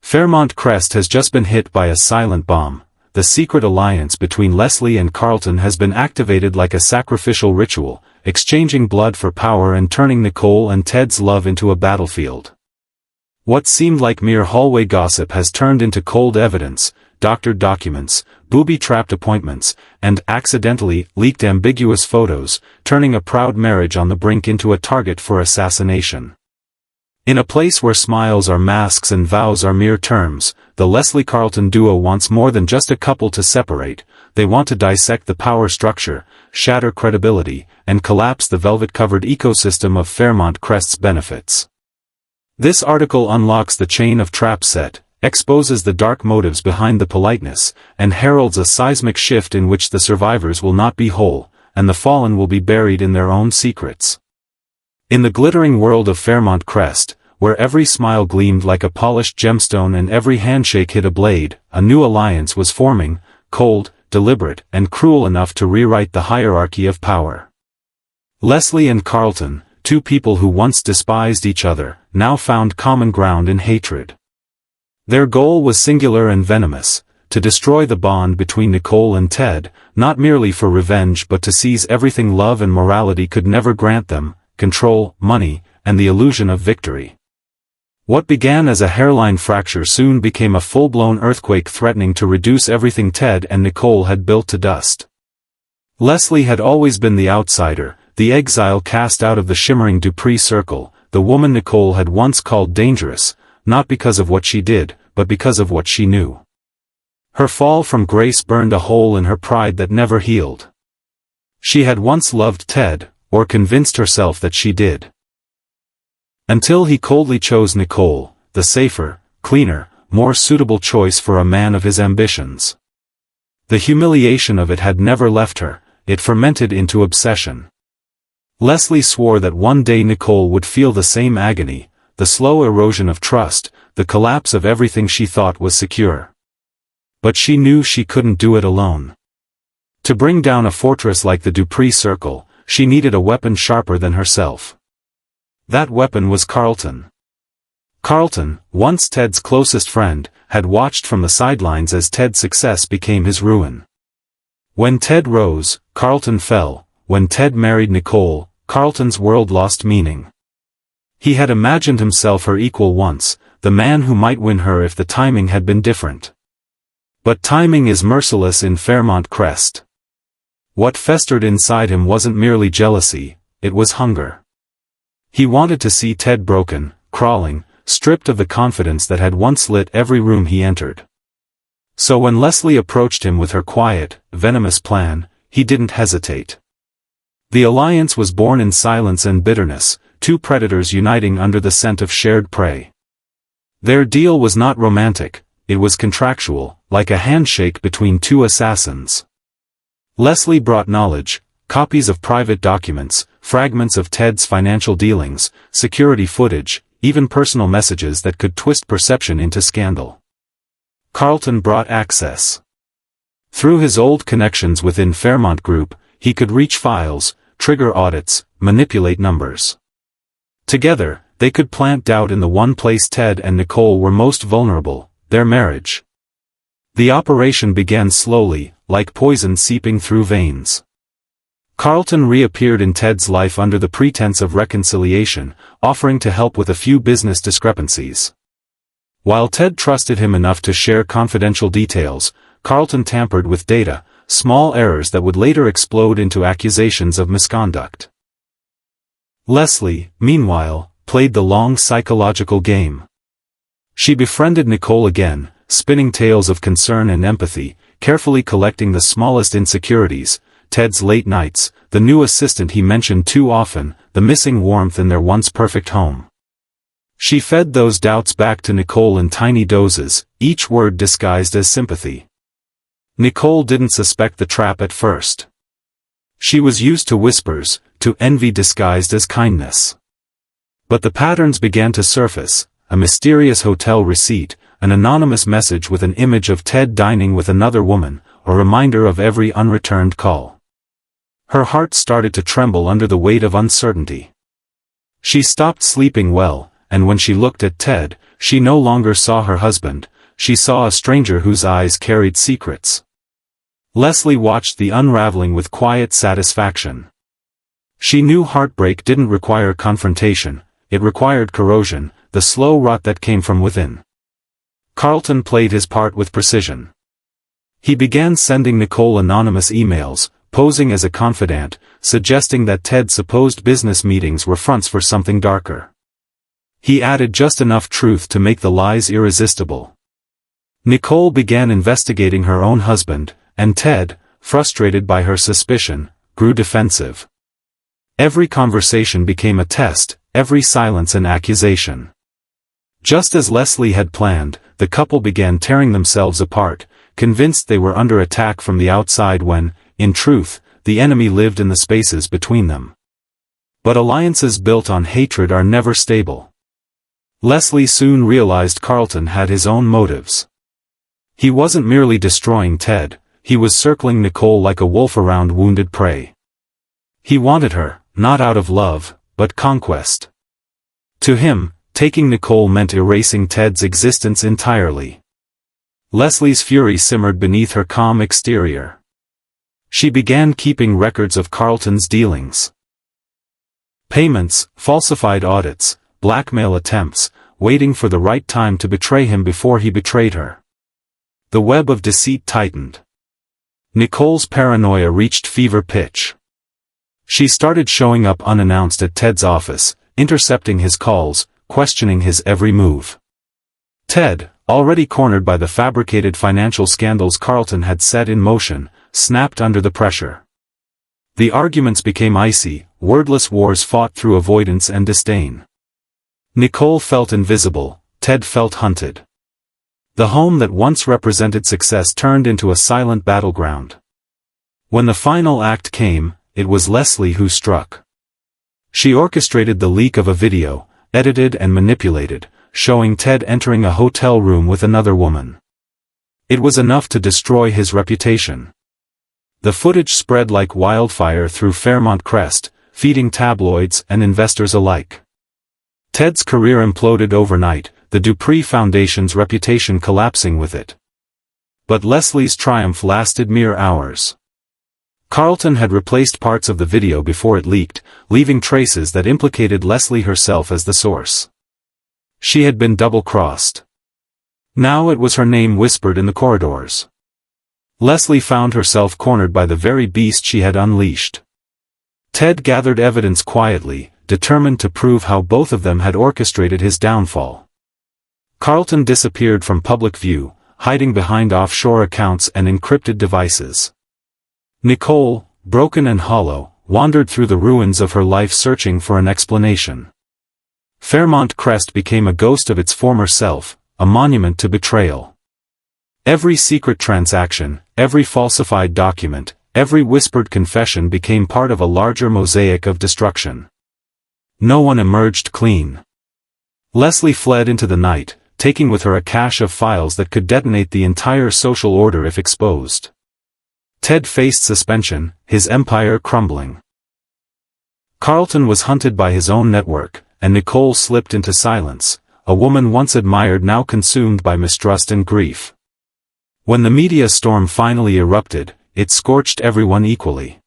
Fairmont Crest has just been hit by a silent bomb. The secret alliance between Leslie and Carlton has been activated like a sacrificial ritual, exchanging blood for power and turning Nicole and Ted's love into a battlefield. What seemed like mere hallway gossip has turned into cold evidence, doctored documents, booby-trapped appointments, and accidentally leaked ambiguous photos, turning a proud marriage on the brink into a target for assassination. In a place where smiles are masks and vows are mere terms, the Leslie-Carlton duo wants more than just a couple to separate. They want to dissect the power structure, shatter credibility, and collapse the velvet-covered ecosystem of Fairmont Crest's benefits. This article unlocks the chain of traps set, exposes the dark motives behind the politeness, and heralds a seismic shift in which the survivors will not be whole, and the fallen will be buried in their own secrets. In the glittering world of Fairmont Crest, where every smile gleamed like a polished gemstone and every handshake hit a blade, a new alliance was forming, cold, deliberate, and cruel enough to rewrite the hierarchy of power. Leslie and Carlton, two people who once despised each other, now found common ground in hatred. Their goal was singular and venomous, to destroy the bond between Nicole and Ted, not merely for revenge but to seize everything love and morality could never grant them: control, money, and the illusion of victory. What began as a hairline fracture soon became a full-blown earthquake threatening to reduce everything Ted and Nicole had built to dust. Leslie had always been the outsider, the exile cast out of the shimmering Dupree circle, the woman Nicole had once called dangerous, not because of what she did, but because of what she knew. Her fall from grace burned a hole in her pride that never healed. She had once loved Ted, or convinced herself that she did. Until he coldly chose Nicole, the safer, cleaner, more suitable choice for a man of his ambitions. The humiliation of it had never left her, it fermented into obsession. Leslie swore that one day Nicole would feel the same agony, the slow erosion of trust, the collapse of everything she thought was secure. But she knew she couldn't do it alone. To bring down a fortress like the Dupree Circle, she needed a weapon sharper than herself. That weapon was Carlton. Carlton, once Ted's closest friend, had watched from the sidelines as Ted's success became his ruin. When Ted rose, Carlton fell. When Ted married Nicole, Carlton's world lost meaning. He had imagined himself her equal once, the man who might win her if the timing had been different. But timing is merciless in Fairmont Crest. What festered inside him wasn't merely jealousy, it was hunger. He wanted to see Ted broken, crawling, stripped of the confidence that had once lit every room he entered. So when Leslie approached him with her quiet, venomous plan, he didn't hesitate. The alliance was born in silence and bitterness, two predators uniting under the scent of shared prey. Their deal was not romantic, it was contractual, like a handshake between two assassins. Leslie brought knowledge, copies of private documents, fragments of Ted's financial dealings, security footage, even personal messages that could twist perception into scandal. Carlton brought access. Through his old connections within Fairmont Group, he could reach files, trigger audits, manipulate numbers. Together, they could plant doubt in the one place Ted and Nicole were most vulnerable, their marriage. The operation began slowly, like poison seeping through veins. Carlton reappeared in Ted's life under the pretense of reconciliation, offering to help with a few business discrepancies. While Ted trusted him enough to share confidential details, Carlton tampered with data, small errors that would later explode into accusations of misconduct. Leslie, meanwhile, played the long psychological game. She befriended Nicole again, spinning tales of concern and empathy, carefully collecting the smallest insecurities: Ted's late nights, the new assistant he mentioned too often, the missing warmth in their once perfect home. She fed those doubts back to Nicole in tiny doses, each word disguised as sympathy. Nicole didn't suspect the trap at first. She was used to whispers, to envy disguised as kindness. But the patterns began to surface: a mysterious hotel receipt, an anonymous message with an image of Ted dining with another woman, a reminder of every unreturned call. Her heart started to tremble under the weight of uncertainty. She stopped sleeping well, and when she looked at Ted, she no longer saw her husband, she saw a stranger whose eyes carried secrets. Leslie watched the unraveling with quiet satisfaction. She knew heartbreak didn't require confrontation, it required corrosion, the slow rot that came from within. Carlton played his part with precision. He began sending Nicole anonymous emails, posing as a confidant, suggesting that Ted's supposed business meetings were fronts for something darker. He added just enough truth to make the lies irresistible. Nicole began investigating her own husband, and Ted, frustrated by her suspicion, grew defensive. Every conversation became a test, every silence an accusation. Just as Leslie had planned, the couple began tearing themselves apart, convinced they were under attack from the outside when, in truth, the enemy lived in the spaces between them. But alliances built on hatred are never stable. Leslie soon realized Carlton had his own motives. He wasn't merely destroying Ted, he was circling Nicole like a wolf around wounded prey. He wanted her, not out of love, but conquest. To him, taking Nicole meant erasing Ted's existence entirely. Leslie's fury simmered beneath her calm exterior. She began keeping records of Carlton's dealings. Payments, falsified audits, blackmail attempts, waiting for the right time to betray him before he betrayed her. The web of deceit tightened. Nicole's paranoia reached fever pitch. She started showing up unannounced at Ted's office, intercepting his calls, questioning his every move. Ted, already cornered by the fabricated financial scandals Carlton had set in motion, snapped under the pressure. The arguments became icy, wordless wars fought through avoidance and disdain. Nicole felt invisible, Ted felt hunted. The home that once represented success turned into a silent battleground. When the final act came, it was Leslie who struck. She orchestrated the leak of a video, edited and manipulated, showing Ted entering a hotel room with another woman. It was enough to destroy his reputation. The footage spread like wildfire through Fairmont Crest, feeding tabloids and investors alike. Ted's career imploded overnight, the Dupree Foundation's reputation collapsing with it. But Leslie's triumph lasted mere hours. Carlton had replaced parts of the video before it leaked, leaving traces that implicated Leslie herself as the source. She had been double-crossed. Now it was her name whispered in the corridors. Leslie found herself cornered by the very beast she had unleashed. Ted gathered evidence quietly, determined to prove how both of them had orchestrated his downfall. Carlton disappeared from public view, hiding behind offshore accounts and encrypted devices. Nicole, broken and hollow, wandered through the ruins of her life searching for an explanation. Fairmont Crest became a ghost of its former self, a monument to betrayal. Every secret transaction, every falsified document, every whispered confession became part of a larger mosaic of destruction. No one emerged clean. Leslie fled into the night, taking with her a cache of files that could detonate the entire social order if exposed. Ted faced suspension, his empire crumbling. Carlton was hunted by his own network, and Nicole slipped into silence, a woman once admired now consumed by mistrust and grief. When the media storm finally erupted, it scorched everyone equally.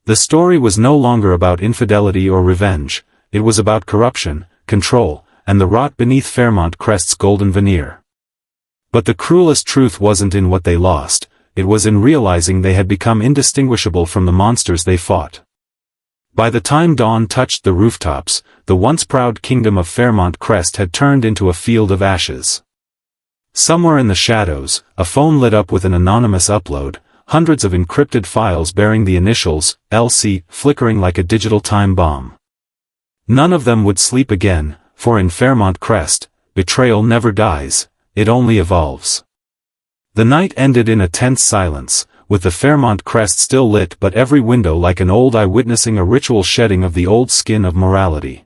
The story was no longer about infidelity or revenge, it was about corruption, control, and the rot beneath Fairmont Crest's golden veneer. But the cruelest truth wasn't in what they lost, it was in realizing they had become indistinguishable from the monsters they fought. By the time dawn touched the rooftops, the once proud kingdom of Fairmont Crest had turned into a field of ashes. Somewhere in the shadows, a phone lit up with an anonymous upload, hundreds of encrypted files bearing the initials, LC, flickering like a digital time bomb. None of them would sleep again, for in Fairmont Crest, betrayal never dies, it only evolves. The night ended in a tense silence, with the Fairmont Crest still lit but every window like an old eye witnessing a ritual shedding of the old skin of morality.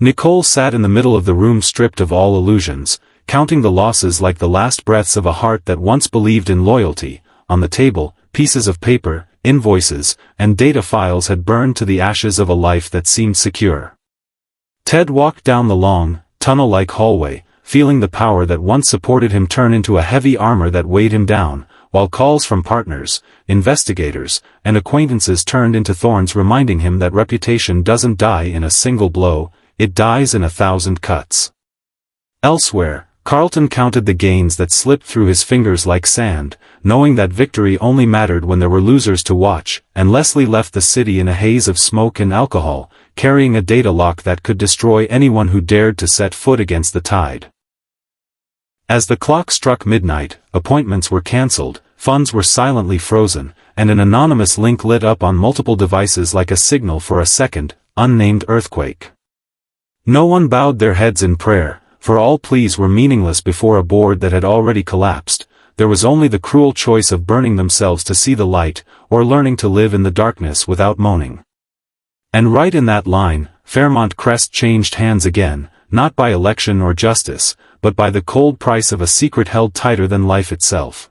Nicole sat in the middle of the room stripped of all illusions, counting the losses like the last breaths of a heart that once believed in loyalty. On the table, pieces of paper, invoices, and data files had burned to the ashes of a life that seemed secure. Ted walked down the long, tunnel-like hallway, feeling the power that once supported him turn into a heavy armor that weighed him down, while calls from partners, investigators, and acquaintances turned into thorns reminding him that reputation doesn't die in a single blow, it dies in 1,000 cuts. Elsewhere, Carlton counted the gains that slipped through his fingers like sand, knowing that victory only mattered when there were losers to watch, and Leslie left the city in a haze of smoke and alcohol, carrying a data lock that could destroy anyone who dared to set foot against the tide. As the clock struck midnight, appointments were cancelled, funds were silently frozen, and an anonymous link lit up on multiple devices like a signal for a second, unnamed earthquake. No one bowed their heads in prayer, for all pleas were meaningless before a board that had already collapsed. There was only the cruel choice of burning themselves to see the light, or learning to live in the darkness without moaning. And right in that line, Fairmont Crest changed hands again, not by election or justice, but by the cold price of a secret held tighter than life itself.